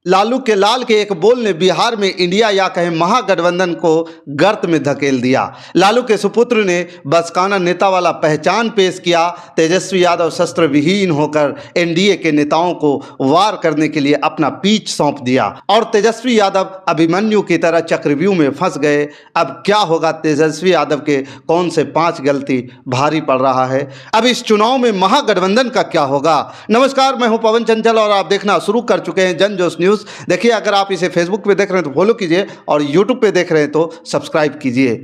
लालू के लाल के एक बोल ने बिहार में इंडिया या कहें महागठबंधन को गर्त में धकेल दिया। लालू के सुपुत्र ने बसकाना नेता वाला पहचान पेश किया। तेजस्वी यादव शस्त्र विहीन होकर एनडीए के नेताओं को वार करने के लिए अपना पीठ सौंप दिया और तेजस्वी यादव अभिमन्यु की तरह चक्रव्यूह में फंस गए। अब क्या होगा? तेजस्वी यादव के कौन से 5 गलती भारी पड़ रहा है? अब इस चुनाव में महागठबंधन का क्या होगा? नमस्कार, मैं हूं पवन चंचल और आप देखना शुरू कर चुके हैं जन जोश न्यूज़। देखिए, अगर आप इसे फेसबुक पे देख रहे हैं तो फॉलो कीजिए और यूट्यूब पे देख रहे हैं तो सब्सक्राइब कीजिए।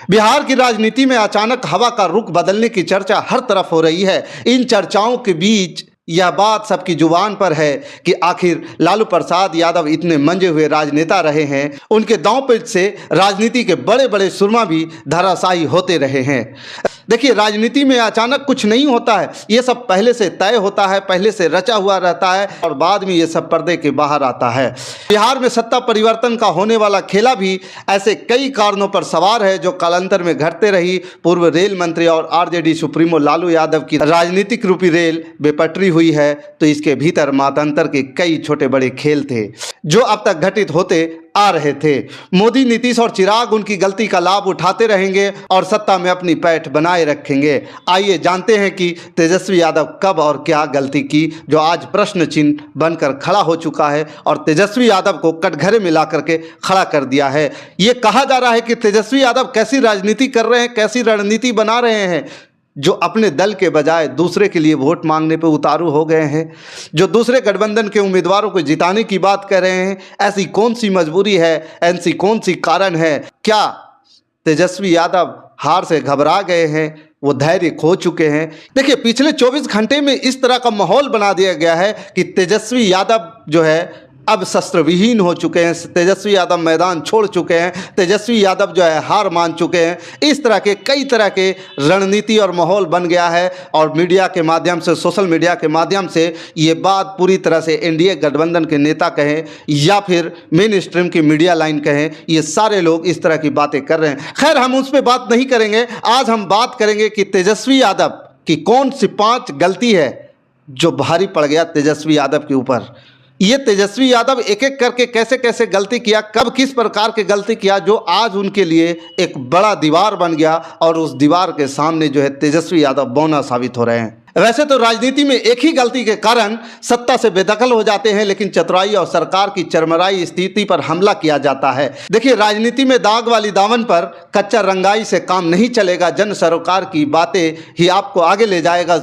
बिहार की राजनीति में अचानक हवा का रुख बदलने की चर्चा हर तरफ हो रही है। इन चर्चाओं के बीच यह बात सबकी जुबान पर है कि आखिर लालू प्रसाद यादव इतने मंजे हुए राजनेता रहे हैं, उनके दांव पेच से राजनीति के बड़े बड़े सुरमा भी धराशायी होते रहे हैं। देखिए, राजनीति में अचानक कुछ नहीं होता है, ये सब पहले से तय होता है, पहले से रचा हुआ रहता है और बाद में ये सब पर्दे के बाहर आता है। बिहार में सत्ता परिवर्तन का होने वाला खेला भी ऐसे कई कारणों पर सवार है जो कालांतर में घटते रही। पूर्व रेल मंत्री और आरजेडी सुप्रीमो लालू यादव की राजनीतिक रूपी रेल बेपटरी हुई है तो इसके भीतर मातांतर के कई छोटे बड़े खेल थे जो अब तक घटित होते आ रहे थे। मोदी, नीतीश और चिराग उनकी गलती का लाभ उठाते रहेंगे और सत्ता में अपनी पैठ बनाए रखेंगे। आइए जानते हैं कि तेजस्वी यादव कब और क्या गलती की जो आज प्रश्न चिन्ह बनकर खड़ा हो चुका है और तेजस्वी यादव को कटघरे में ला करके खड़ा कर दिया है। ये कहा जा रहा है कि तेजस्वी यादव कैसी राजनीति कर रहे हैं, कैसी रणनीति बना रहे हैं, जो अपने दल के बजाय दूसरे के लिए वोट मांगने पर उतारू हो गए हैं, जो दूसरे गठबंधन के उम्मीदवारों को जिताने की बात कर रहे हैं। ऐसी कौन सी मजबूरी है, ऐसी कौन सी कारण है? क्या तेजस्वी यादव हार से घबरा गए हैं, वो धैर्य खो चुके हैं? देखिए, पिछले 24 घंटे में इस तरह का माहौल बना दिया गया है कि तेजस्वी यादव जो है अब शस्त्र विहीन हो चुके हैं, तेजस्वी यादव मैदान छोड़ चुके हैं, तेजस्वी यादव जो है हार मान चुके हैं। इस तरह के कई तरह के रणनीति और माहौल बन गया है और मीडिया के माध्यम से, सोशल मीडिया के माध्यम से ये बात पूरी तरह से एनडीए गठबंधन के नेता कहें या फिर मेन स्ट्रीम की मीडिया लाइन कहें, ये सारे लोग इस तरह की बातें कर रहे हैं। खैर, हम उस पर बात नहीं करेंगे। आज हम बात करेंगे कि तेजस्वी यादव की कौन सी 5 गलती है जो भारी पड़ गया तेजस्वी यादव के ऊपर। ये तेजस्वी यादव एक एक करके कैसे कैसे गलती किया, कब किस प्रकार की गलती किया, जो आज उनके लिए एक बड़ा दीवार बन गया और उस दीवार के सामने जो है तेजस्वी यादव बौना साबित हो रहे हैं। वैसे तो राजनीति में एक ही गलती के कारण सत्ता से बेदखल हो जाते हैं, लेकिन चतुराई और सरकार की चरमराई स्थिति पर हमला किया जाता है। देखिए, राजनीति में दाग वाली दामन पर कच्चा रंगाई से काम नहीं चलेगा। जन सरोकार की बातें ही आपको आगे ले जाएगा।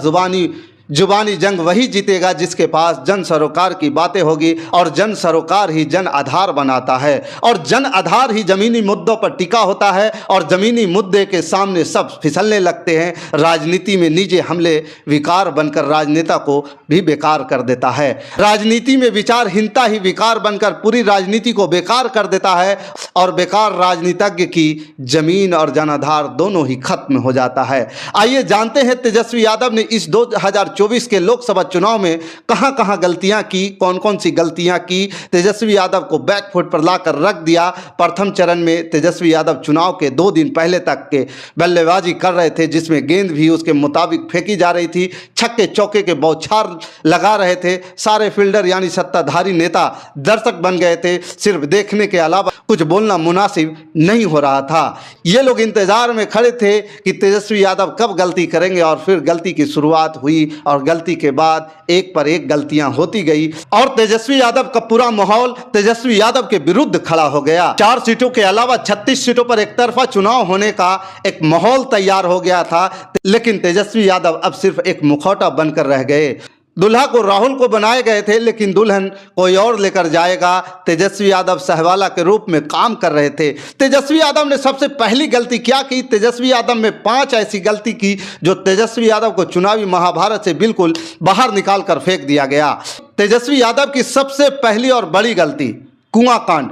जुबानी जंग वही जीतेगा जिसके पास जन सरोकार की बातें होगी और जन सरोकार ही जन आधार बनाता है और जन आधार ही जमीनी मुद्दों पर टिका होता है और जमीनी मुद्दे के सामने सब फिसलने लगते हैं। राजनीति में निजी हमले विकार बनकर राजनेता को भी बेकार कर देता है। राजनीति में विचारहीनता ही विकार बनकर पूरी राजनीति को बेकार कर देता है और बेकार राजनीतिज्ञ की जमीन और जनाधार दोनों ही खत्म हो जाता है। आइए जानते हैं तेजस्वी यादव ने इस 2024 के लोकसभा चुनाव में कहां कहां गलतियां की, कौन कौन सी गलतियां की। तेजस्वी यादव को बैकफुट पर लाकर रख दिया। प्रथम चरण में तेजस्वी यादव चुनाव के 2 दिन पहले तक के बल्लेबाजी कर रहे थे, जिसमें गेंद भी उसके मुताबिक फेंकी जा रही थी, छक्के चौके के बौछार लगा रहे थे। सारे फील्डर यानी सत्ताधारी नेता दर्शक बन गए थे। सिर्फ देखने के अलावा कुछ बोलना मुनासिब नहीं हो रहा था। ये लोग इंतजार में खड़े थे कि तेजस्वी यादव कब गलती करेंगे और फिर गलती की शुरुआत हुई और गलती के बाद एक पर एक गलतियां होती गई और तेजस्वी यादव का पूरा माहौल तेजस्वी यादव के विरुद्ध खड़ा हो गया। 4 सीटों के अलावा 36 सीटों पर एक तरफा चुनाव होने का एक माहौल तैयार हो गया था, लेकिन तेजस्वी यादव अब सिर्फ एक मुखौटा बनकर रह गए। दुल्हा को राहुल को बनाए गए थे, लेकिन दुल्हन कोई और लेकर जाएगा। तेजस्वी यादव सहवाला के रूप में काम कर रहे थे। तेजस्वी यादव ने सबसे पहली गलती क्या की? तेजस्वी यादव में 5 ऐसी गलती की जो तेजस्वी यादव को चुनावी महाभारत से बिल्कुल बाहर निकाल कर फेंक दिया गया। तेजस्वी यादव की सबसे पहली और बड़ी गलती कुआं कांड।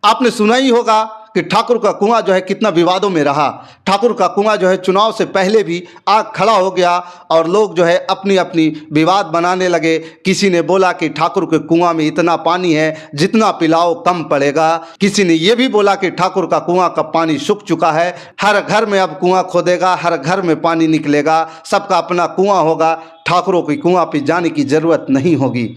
आपने सुना ही होगा कि ठाकुर का कुआं जो है कितना विवादों में रहा। ठाकुर का कुआं जो है चुनाव से पहले भी आग खड़ा हो गया और लोग जो है अपनी अपनी विवाद बनाने लगे। किसी ने बोला कि ठाकुर के कुआं में इतना पानी है जितना पिलाओ कम पड़ेगा। किसी ने यह भी बोला कि ठाकुर का कुआं का पानी सूख चुका है, हर घर में अब कुआं खोदेगा, हर घर में पानी निकलेगा, सबका अपना कुआं होगा, ठाकुरों की कुआं पे जाने की जरूरत नहीं होगी।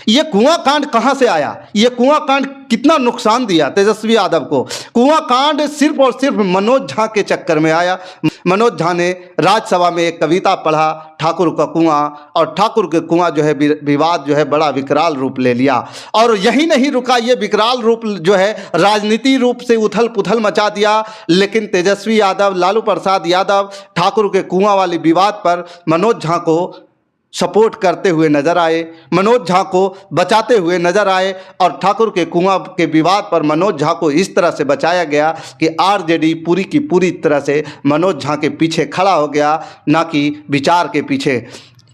ये कुआं कांड कहां से आया? ये कुआं कांड कितना नुकसान दिया तेजस्वी यादव को? कुआं कांड सिर्फ और सिर्फ मनोज झा के चक्कर में आया। मनोज झा ने राज्यसभा में एक कविता पढ़ा ठाकुर का कुआं, और ठाकुर के कुआं जो है विवाद जो है बड़ा विकराल रूप ले लिया। और यही नहीं रुका, ये विकराल रूप जो है राजनीति रूप से उथल पुथल मचा दिया। लेकिन तेजस्वी यादव, लालू प्रसाद यादव ठाकुर के कुआं वाली विवाद पर मनोज झा को सपोर्ट करते हुए नजर आए, मनोज झा को बचाते हुए नजर आए। और ठाकुर के कुआं के विवाद पर मनोज झा को इस तरह से बचाया गया कि आरजेडी पूरी की पूरी तरह से मनोज झा के पीछे खड़ा हो गया, ना कि विचार के पीछे।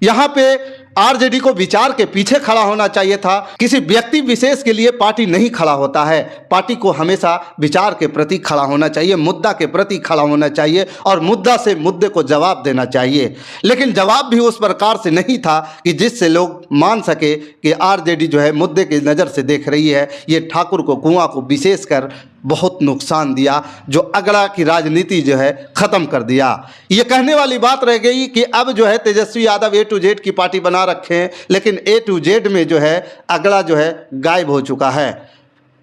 यहाँ पे आरजेडी को विचार के पीछे खड़ा होना चाहिए था। किसी व्यक्ति विशेष के लिए पार्टी नहीं खड़ा होता है, पार्टी को हमेशा विचार के प्रति खड़ा होना चाहिए, मुद्दा के प्रति खड़ा होना चाहिए और मुद्दा से मुद्दे को जवाब देना चाहिए। लेकिन जवाब भी उस प्रकार से नहीं था कि जिससे लोग मान सके कि आरजेडी जो है मुद्दे की नज़र से देख रही है। ये ठाकुर को कुआं को विशेषकर बहुत नुकसान दिया, जो अगड़ा की राजनीति जो है ख़त्म कर दिया। ये कहने वाली बात रह गई कि अब जो है Tejashwi Yadav A to Z की पार्टी बना रखे हैं, लेकिन A to Z में जो है अगड़ा जो है गायब हो चुका है।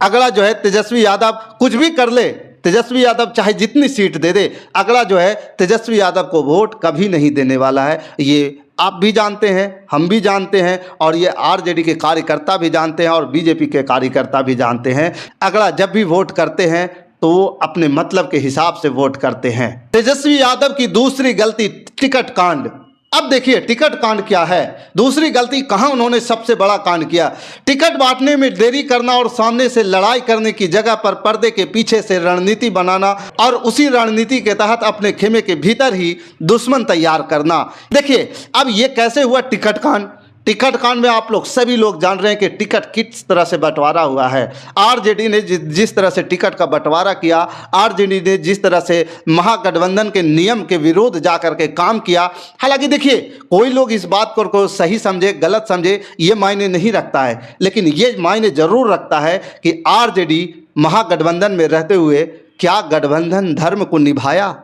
अगड़ा जो है तेजस्वी यादव कुछ भी कर ले, तेजस्वी यादव चाहे जितनी सीट दे दे, अगड़ा जो है तेजस्वी यादव को वोट कभी नहीं देने वाला है। ये आप भी जानते हैं, हम भी जानते हैं, और ये आरजेडी के कार्यकर्ता भी जानते हैं और बीजेपी के कार्यकर्ता भी जानते हैं। अगला जब भी वोट करते हैं तो वो अपने मतलब के हिसाब से वोट करते हैं। तेजस्वी यादव की दूसरी गलती टिकट कांड। अब देखिए टिकट कांड क्या है, दूसरी गलती कहाँ उन्होंने सबसे बड़ा कांड किया। टिकट बांटने में देरी करना और सामने से लड़ाई करने की जगह पर पर्दे के पीछे से रणनीति बनाना और उसी रणनीति के तहत अपने खेमे के भीतर ही दुश्मन तैयार करना। देखिए अब ये कैसे हुआ टिकट कांड। टिकट कांड में आप लोग सभी लोग जान रहे हैं कि टिकट किस तरह से बंटवारा हुआ है। आरजेडी ने जिस तरह से टिकट का बंटवारा किया, आरजेडी ने जिस तरह से महागठबंधन के नियम के विरोध जाकर के काम किया। हालांकि देखिए कोई लोग इस बात को सही समझे गलत समझे ये मायने नहीं रखता है, लेकिन ये मायने जरूर रखता है कि आरजेडी महागठबंधन में रहते हुए क्या गठबंधन धर्म को निभाया।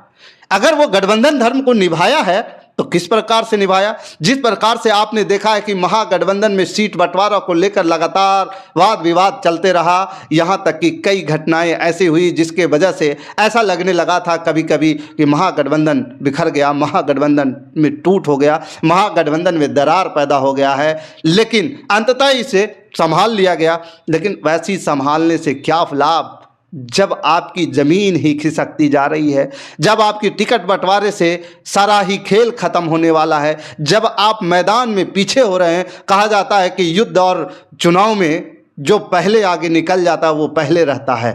अगर वो गठबंधन धर्म को निभाया है तो किस प्रकार से निभाया। जिस प्रकार से आपने देखा है कि महागठबंधन में सीट बंटवारा को लेकर लगातार वाद विवाद चलते रहा, यहाँ तक कि कई घटनाएं ऐसी हुई जिसके वजह से ऐसा लगने लगा था कभी कभी कि महागठबंधन बिखर गया, महागठबंधन में टूट हो गया, महागठबंधन में दरार पैदा हो गया है। लेकिन अंततः इसे संभाल लिया गया। लेकिन वैसी संभालने से क्या लाभ जब आपकी ज़मीन ही खिसकती जा रही है, जब आपकी टिकट बंटवारे से सारा ही खेल ख़त्म होने वाला है, जब आप मैदान में पीछे हो रहे हैं। कहा जाता है कि युद्ध और चुनाव में जो पहले आगे निकल जाता है वो पहले रहता है।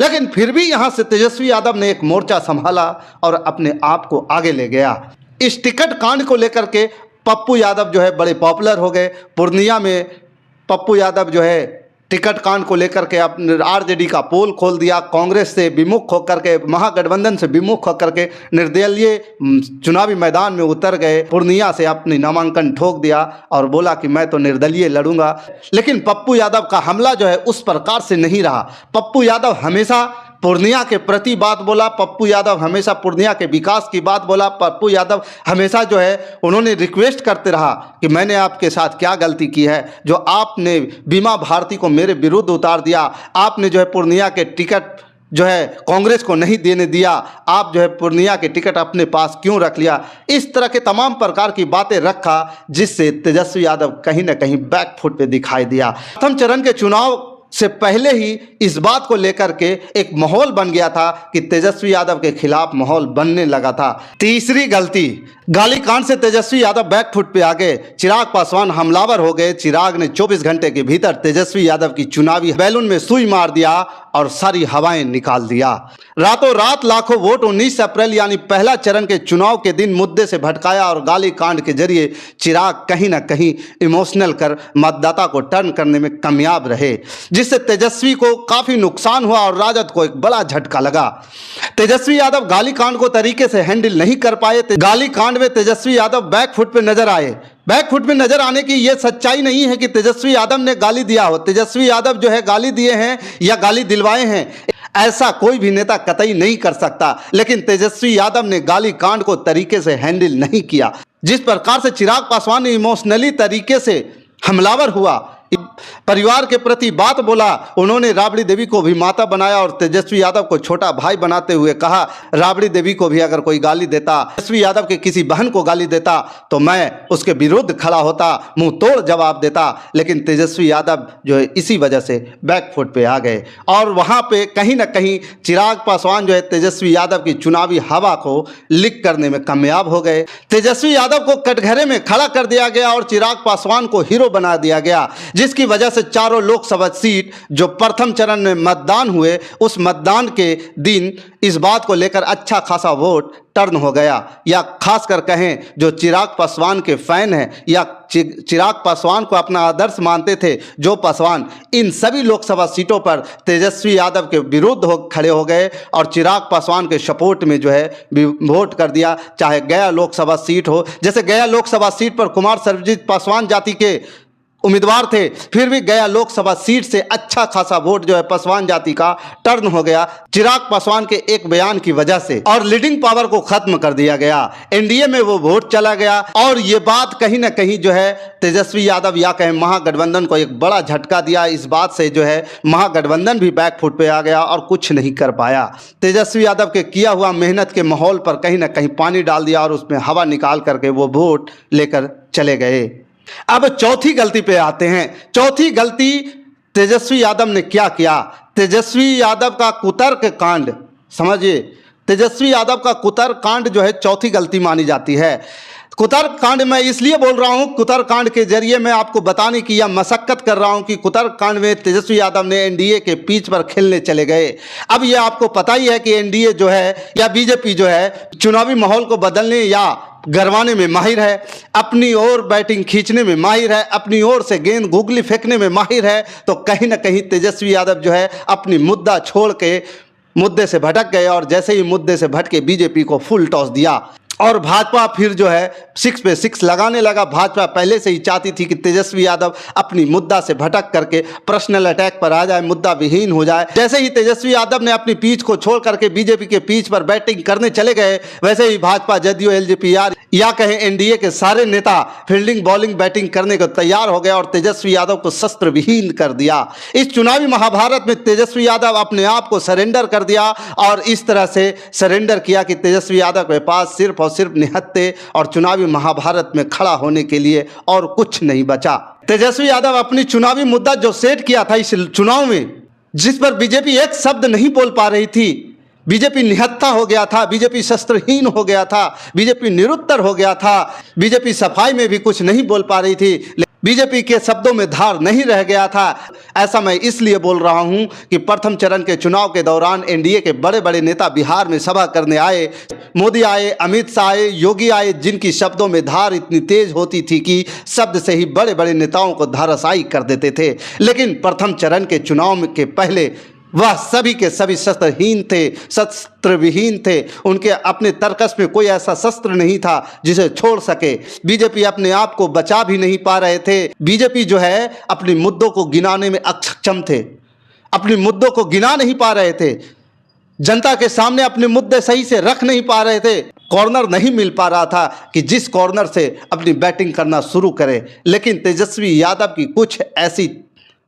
लेकिन फिर भी यहाँ से तेजस्वी यादव ने एक मोर्चा संभाला और अपने आप को आगे ले गया। इस टिकट कांड को लेकर के पप्पू यादव जो है बड़े पॉपुलर हो गए। पूर्णिया में पप्पू यादव जो है टिकट कांड को लेकर के अपने आरजेडी का पोल खोल दिया, कांग्रेस से विमुख होकर के, महागठबंधन से विमुख होकर के निर्दलीय चुनावी मैदान में उतर गए। पूर्णिया से अपनी नामांकन ठोक दिया और बोला कि मैं तो निर्दलीय लड़ूंगा। लेकिन पप्पू यादव का हमला जो है उस प्रकार से नहीं रहा। पप्पू यादव हमेशा पूर्णिया के प्रति बात बोला, पप्पू यादव हमेशा पूर्णिया के विकास की बात बोला। पप्पू यादव हमेशा जो है उन्होंने रिक्वेस्ट करते रहा कि मैंने आपके साथ क्या गलती की है जो आपने बीमा भारती को मेरे विरुद्ध उतार दिया, आपने जो है पूर्णिया के टिकट जो है कांग्रेस को नहीं देने दिया, आप जो है पूर्णिया के टिकट अपने पास क्यों रख लिया। इस तरह के तमाम प्रकार की बातें रखा जिससे तेजस्वी यादव कहीं ना कहीं बैकफुट पे दिखाई दिया। प्रथम चरण के चुनाव से पहले ही इस बात को लेकर के एक माहौल बन गया था कि तेजस्वी यादव के खिलाफ माहौल बनने लगा था। तीसरी गलती, गाली कांड से तेजस्वी यादव बैकफुट पे आ गए। चिराग पासवान हमलावर हो गए। चिराग ने 24 घंटे के भीतर तेजस्वी यादव की चुनावी बैलून में सुई मार दिया और सारी हवाएं निकाल दिया। रातों रात लाखों वोट 19 अप्रैल यानी पहला चरण के चुनाव के दिन मुद्दे से भटकाया और गाली कांड के जरिए चिराग कहीं ना कहीं इमोशनल कर मतदाता को टर्न करने में कामयाब रहे, जिससे तेजस्वी को काफी नुकसान हुआ और राजद को एक बड़ा झटका लगा। तेजस्वी यादव गाली कांड को तरीके से हैंडल नहीं कर पाए। गाली कांड में तेजस्वी यादव बैकफुट पे नजर आए। बैकफुट में नजर आने की यह सच्चाई नहीं है कि तेजस्वी यादव ने गाली दिया हो। तेजस्वी यादव जो है गाली दिए हैं या गाली दिलवाए हैं, ऐसा कोई भी नेता कतई नहीं कर सकता। लेकिन तेजस्वी यादव ने गाली कांड को तरीके से हैंडल नहीं किया। जिस प्रकार से चिराग पासवान ने इमोशनली तरीके से हमलावर हुआ, परिवार के प्रति बात बोला, उन्होंने राबड़ी देवी को भी माता बनाया और तेजस्वी यादव को छोटा भाई बनाते हुए कहा, राबड़ी देवी को भी अगर कोई गाली देता, तेजस्वी यादव के किसी बहन को गाली देता तो मैं उसके विरुद्ध खड़ा होता, मुंह तोड़ जवाब देता। लेकिन तेजस्वी यादव जो है इसी वजह से बैकफुट पे आ गए और वहां पे कहीं ना कहीं चिराग पासवान जो है तेजस्वी यादव की चुनावी हवा को लीक करने में कामयाब हो गए। तेजस्वी यादव को कटघरे में खड़ा कर दिया गया और चिराग पासवान को हीरो बना दिया गया, जिसकी वजह से चारों लोकसभा सीट जो प्रथम चरण में मतदान हुए, उस मतदान के दिन इस बात को लेकर अच्छा खासा वोट टर्न हो गया। या खासकर कहें जो चिराग पासवान के फैन हैं या चिराग पासवान को अपना आदर्श मानते थे, जो पासवान इन सभी लोकसभा सीटों पर तेजस्वी यादव के विरुद्ध खड़े हो गए और चिराग पासवान के सपोर्ट में जो है वोट कर दिया। चाहे गया लोकसभा सीट हो, जैसे गया लोकसभा सीट पर कुमार सर्वजीत पासवान जाति के उम्मीदवार थे, फिर भी गया लोकसभा सीट से अच्छा खासा वोट जो है पासवान जाति का टर्न हो गया चिराग पासवान के एक बयान की वजह से, और लीडिंग पावर को खत्म कर दिया गया। एनडीए में वो वोट चला गया और ये बात कहीं ना कहीं जो है तेजस्वी यादव या कहें महागठबंधन को एक बड़ा झटका दिया। इस बात से जो है महागठबंधन भी बैकफुट पे आ गया और कुछ नहीं कर पाया। तेजस्वी यादव के किया हुआ मेहनत के माहौल पर कहीं ना कहीं पानी डाल दिया और उसमें हवा निकाल करके वो वोट लेकर चले गए। अब चौथी गलती पे आते हैं। चौथी गलती तेजस्वी यादव ने क्या किया? तेजस्वी यादव का कुतर्क कांड, समझिए, तेजस्वी यादव का कुतर्क कांड जो है चौथी गलती मानी जाती है। कुतर्क कांड मैं इसलिए बोल रहा हूं, कुतर्क कांड के जरिए मैं आपको बताने की या मशक्कत कर रहा हूं कि कुतर्क कांड में तेजस्वी यादव ने एनडीए के पिच पर खेलने चले गए। अब यह आपको पता ही है कि एनडीए जो है या बीजेपी जो है चुनावी माहौल को बदलने या गरवाने में माहिर है, अपनी ओर बैटिंग खींचने में माहिर है, अपनी ओर से गेंद गुगली फेंकने में माहिर है। तो कहीं ना कहीं तेजस्वी यादव जो है अपनी मुद्दा छोड़ के मुद्दे से भटक गए और जैसे ही मुद्दे से भटके बीजेपी को फुल टॉस दिया और भाजपा फिर जो है 6 पे 6 लगाने लगा। भाजपा पहले से ही चाहती थी कि तेजस्वी यादव अपनी मुद्दा से भटक करके पर्सनल अटैक पर आ जाए, मुद्दा विहीन हो जाए। जैसे ही तेजस्वी यादव ने अपनी पीच को छोड़ करके बीजेपी के पीच पर बैटिंग करने चले गए, वैसे ही भाजपा, जदयू, एलजेपीआर या कहें एनडीए के सारे नेता फील्डिंग, बॉलिंग, बैटिंग करने को तैयार हो गए और तेजस्वी यादव को शस्त्र विहीन कर दिया। इस चुनावी महाभारत में तेजस्वी यादव अपने आप को सरेंडर कर दिया और इस तरह से सरेंडर किया कि तेजस्वी यादव के पास सिर्फ और सिर्फ निहत्थे और चुनावी महाभारत में खड़ा होने के लिए और कुछ नहीं बचा। तेजस्वी यादव अपनी चुनावी मुद्दा जो सेट किया था इस चुनाव में, जिस पर बीजेपी एक शब्द नहीं बोल पा रही थी, बीजेपी निहत्था हो गया था, बीजेपी शस्त्रहीन हो गया था, बीजेपी निरुत्तर हो गया था, बीजेपी सफाई में भी कुछ नहीं बोल पा रही थी, बीजेपी के शब्दों में धार नहीं रह गया था। ऐसा मैं इसलिए बोल रहा हूं कि प्रथम चरण के चुनाव के दौरान एनडीए के बड़े बड़े नेता बिहार में सभा करने आए। मोदी आए, अमित शाह आए, योगी आए, जिनकी शब्दों में धार इतनी तेज होती थी कि शब्द से ही बड़े बड़े नेताओं को धाराशायी कर देते थे। लेकिन प्रथम चरण के चुनाव के पहले वह सभी के सभी शस्त्रहीन थे, शस्त्र विहीन थे। उनके अपने तर्कस में कोई ऐसा शस्त्र नहीं था जिसे छोड़ सके। बीजेपी अपने आप को बचा भी नहीं पा रहे थे। बीजेपी जो है अपने मुद्दों को गिनाने में अक्षम थे, अपने मुद्दों को गिना नहीं पा रहे थे, जनता के सामने अपने मुद्दे सही से रख नहीं पा रहे थे। कॉर्नर नहीं मिल पा रहा था कि जिस कॉर्नर से अपनी बैटिंग करना शुरू करे। लेकिन तेजस्वी यादव की कुछ ऐसी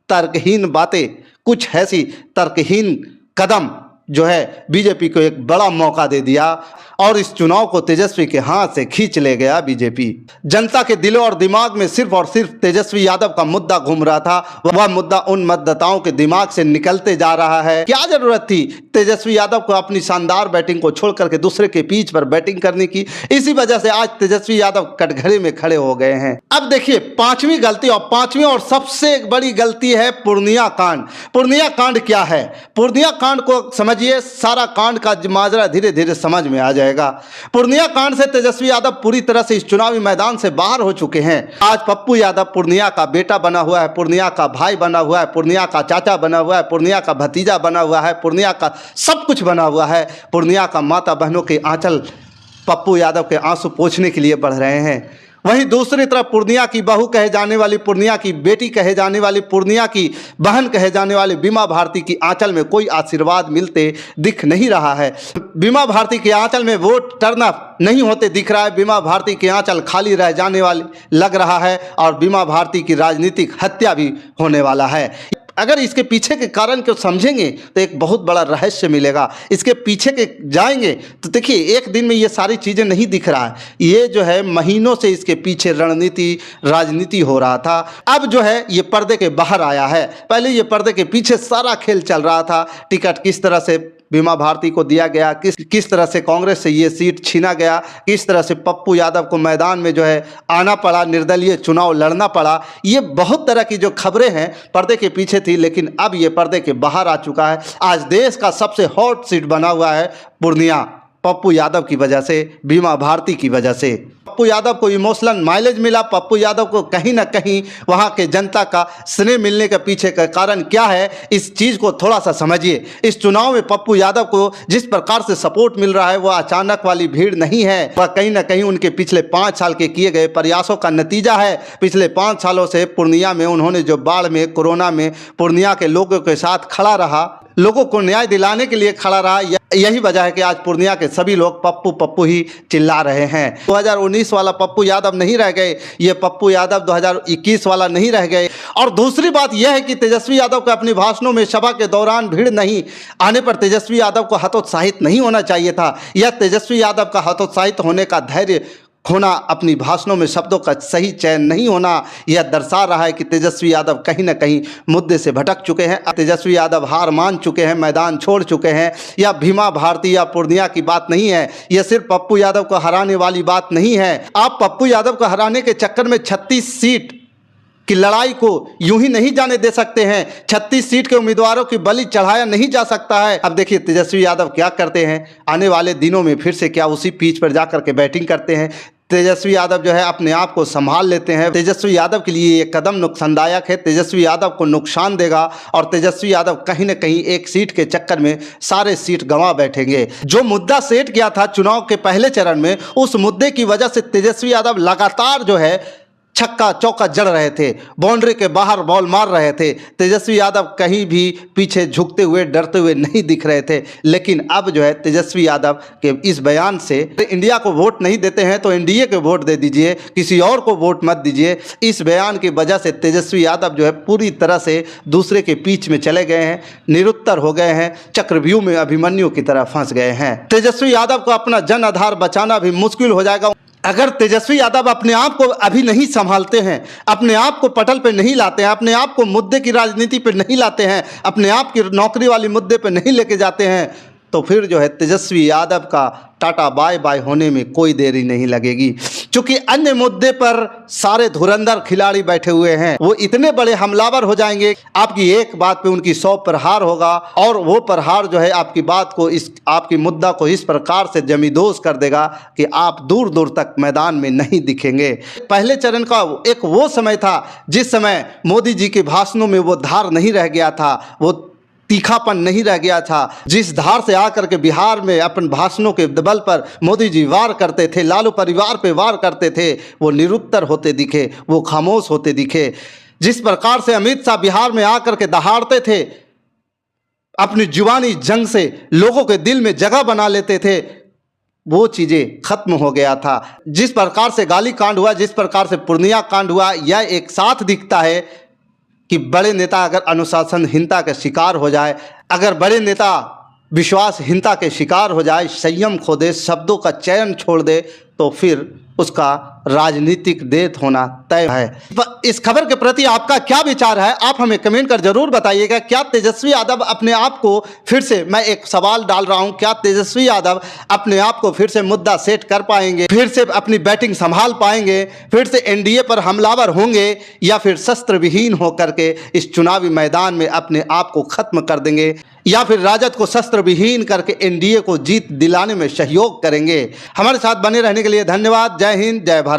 तर्कहीन बातें, कुछ ऐसी तर्कहीन कदम जो है बीजेपी को एक बड़ा मौका दे दिया और इस चुनाव को तेजस्वी के हाथ से खींच ले गया बीजेपी। जनता के दिलों और दिमाग में सिर्फ और सिर्फ तेजस्वी यादव का मुद्दा घूम रहा था। वह मुद्दा उन मतदाताओं के दिमाग से निकलते जा रहा है। क्या जरूरत थी तेजस्वी यादव को अपनी शानदार बैटिंग को छोड़ करके दूसरे के पिच पर बैटिंग करने की? इसी वजह से आज तेजस्वी यादव कटघरे में खड़े हो गए हैं। अब देखिए पांचवी गलती और सबसे बड़ी गलती है पूर्णिया कांड। पूर्णिया कांड क्या है? पूर्णिया कांड को समझिए, सारा कांड का माजरा धीरे धीरे समझ में आ जाएगा। पूर्णिया कांड से तेजस्वी यादव पूरी तरह से इस चुनावी मैदान से बाहर हो चुके हैं। आज पप्पू यादव पूर्णिया का बेटा बना हुआ है, पूर्णिया का भाई बना हुआ है, पूर्णिया का चाचा बना हुआ है, पूर्णिया का भतीजा बना हुआ है, पूर्णिया का सब कुछ बना हुआ है। पूर्णिया का माता बहनों के आंचल पप्पू यादव के आंसू पोंछने के लिए बढ़ रहे हैं। वहीं दूसरी तरफ पूर्णिया की बहू कहे जाने वाली, पूर्णिया की बेटी कहे जाने वाली, पूर्णिया की बहन कहे जाने वाली बीमा भारती की आंचल में कोई आशीर्वाद मिलते दिख नहीं रहा है। बीमा भारती के आंचल में वोट टर्न अप नहीं होते दिख रहा है। बीमा भारती के आंचल खाली रह जाने वाली लग रहा है और बीमा भारती की राजनीतिक हत्या भी होने वाला है। अगर इसके पीछे के कारण को समझेंगे तो एक बहुत बड़ा रहस्य मिलेगा। इसके पीछे के जाएंगे तो देखिए एक दिन में ये सारी चीज़ें नहीं दिख रहा है। ये जो है महीनों से इसके पीछे रणनीति राजनीति हो रहा था। अब जो है ये पर्दे के बाहर आया है। पहले ये पर्दे के पीछे सारा खेल चल रहा था। टिकट किस तरह से बीमा भारती को दिया गया, किस तरह से कांग्रेस से ये सीट छीना गया, किस तरह से पप्पू यादव को मैदान में जो है आना पड़ा, निर्दलीय चुनाव लड़ना पड़ा। ये बहुत तरह की जो खबरें हैं पर्दे के पीछे थी, लेकिन अब ये पर्दे के बाहर आ चुका है। आज देश का सबसे हॉट सीट बना हुआ है पूर्णिया, पप्पू यादव की वजह से, बीमा भारती की वजह से। पप्पू यादव को इमोशनल माइलेज मिला। पप्पू यादव को कहीं ना कहीं वहाँ के जनता का स्नेह मिलने के पीछे का कारण क्या है, इस चीज़ को थोड़ा सा समझिए। इस चुनाव में पप्पू यादव को जिस प्रकार से सपोर्ट मिल रहा है वह अचानक वाली भीड़ नहीं है। वह कहीं ना कहीं उनके पिछले 5 साल के किए गए प्रयासों का नतीजा है। पिछले 5 सालों से पूर्णिया में उन्होंने जो बाढ़ में, कोरोना में पूर्णिया के लोगों के साथ खड़ा रहा, लोगों को न्याय दिलाने के लिए खड़ा रहा। यही वजह है कि आज पूर्णिया के सभी लोग पप्पू पप्पू ही चिल्ला रहे हैं। 2019 वाला पप्पू यादव नहीं रह गए, ये पप्पू यादव 2021 वाला नहीं रह गए। और दूसरी बात यह है कि तेजस्वी यादव के अपने भाषणों में सभा के दौरान भीड़ नहीं आने पर तेजस्वी यादव को हतोत्साहित नहीं होना चाहिए था। यह तेजस्वी यादव का हतोत्साहित होने का धैर्य खोना, अपनी भाषणों में शब्दों का सही चयन नहीं होना, यह दर्शा रहा है कि तेजस्वी यादव कहीं ना कहीं मुद्दे से भटक चुके हैं। तेजस्वी यादव हार मान चुके हैं, मैदान छोड़ चुके हैं। या भीमा भारती या पूर्णिया की बात नहीं है, यह सिर्फ पप्पू यादव को हराने वाली बात नहीं है। आप पप्पू यादव को हराने के चक्कर में 36 सीट की लड़ाई को यूं ही नहीं जाने दे सकते हैं। 36 सीट के उम्मीदवारों की बलि चढ़ाया नहीं जा सकता है। अब देखिए तेजस्वी यादव क्या करते हैं, आने वाले दिनों में फिर से क्या उसी पिच पर जाकर के बैटिंग करते हैं। तेजस्वी यादव जो है अपने आप को संभाल लेते हैं। तेजस्वी यादव के लिए ये कदम नुकसानदायक है, तेजस्वी यादव को नुकसान देगा और तेजस्वी यादव कहीं ना कहीं एक सीट के चक्कर में सारे सीट गंवा बैठेंगे। जो मुद्दा सेट किया था चुनाव के पहले चरण में, उस मुद्दे की वजह से तेजस्वी यादव लगातार जो है छक्का चौका जड़ रहे थे, बाउंड्री के बाहर बॉल मार रहे थे। तेजस्वी यादव कहीं भी पीछे झुकते हुए डरते हुए नहीं दिख रहे थे। लेकिन अब जो है तेजस्वी यादव के इस बयान से इंडिया को वोट नहीं देते हैं तो एनडीए को वोट दे दीजिए, किसी और को वोट मत दीजिए। इस बयान की वजह से तेजस्वी यादव जो है पूरी तरह से दूसरे के बीच में चले गए हैं, निरुत्तर हो गए हैं, चक्रव्यूह में अभिमन्यु की तरह फंस गए हैं। तेजस्वी यादव को अपना जन आधार बचाना भी मुश्किल हो जाएगा। अगर तेजस्वी यादव अपने आप को अभी नहीं संभालते हैं, अपने आप को पटल पे नहीं लाते हैं, अपने आप को मुद्दे की राजनीति पे नहीं लाते हैं, अपने आप की नौकरी वाली मुद्दे पे नहीं लेके जाते हैं, तो फिर जो है तेजस्वी यादव का टाटा बाय बाय होने में कोई देरी नहीं लगेगी। क्योंकि अन्य मुद्दे पर सारे धुरंधर खिलाड़ी बैठे हुए हैं, वो इतने बड़े हमलावर हो जाएंगे, आपकी एक बात पे उनकी 100 प्रहार होगा और वो प्रहार जो है आपकी बात को, इस आपकी मुद्दा को इस प्रकार से जमींदोज कर देगा कि आप दूर दूर तक मैदान में नहीं दिखेंगे। पहले चरण का एक वो समय था जिस समय मोदी जी के भाषणों में वो धार नहीं रह गया था, वो तीखापन नहीं रह गया था। जिस धार से आकर के बिहार में अपन भाषणों के बल पर मोदी जी वार करते थे, लालू परिवार पे वार करते थे, वो निरुत्तर होते दिखे, वो खामोश होते दिखे। जिस प्रकार से अमित शाह बिहार में आकर के दहाड़ते थे, अपनी जुबानी जंग से लोगों के दिल में जगह बना लेते थे, वो चीज़ें खत्म हो गया था। जिस प्रकार से गाली कांड हुआ, जिस प्रकार से पूर्णिया कांड हुआ, यह एक साथ दिखता है कि बड़े नेता अगर अनुशासनहीनता का शिकार हो जाए, अगर बड़े नेता विश्वासहीनता के शिकार हो जाए, संयम खो दे, शब्दों का चयन छोड़ दे, तो फिर उसका राजनीतिक डेथ होना तय है। इस खबर के प्रति आपका क्या विचार है, आप हमें कमेंट कर जरूर बताइएगा। क्या तेजस्वी यादव अपने आप को फिर से, मैं एक सवाल डाल रहा हूं, क्या तेजस्वी यादव अपने आप को फिर से मुद्दा सेट कर पाएंगे, फिर से अपनी बैटिंग संभाल पाएंगे, फिर से एनडीए पर हमलावर होंगे, या फिर शस्त्र विहीन होकर के इस चुनावी मैदान में अपने आप को खत्म कर देंगे, या फिर राजद को शस्त्र विहीन करके एनडीए को जीत दिलाने में सहयोग करेंगे। हमारे साथ बने रहने के लिए धन्यवाद। जय हिंद, जय भारत।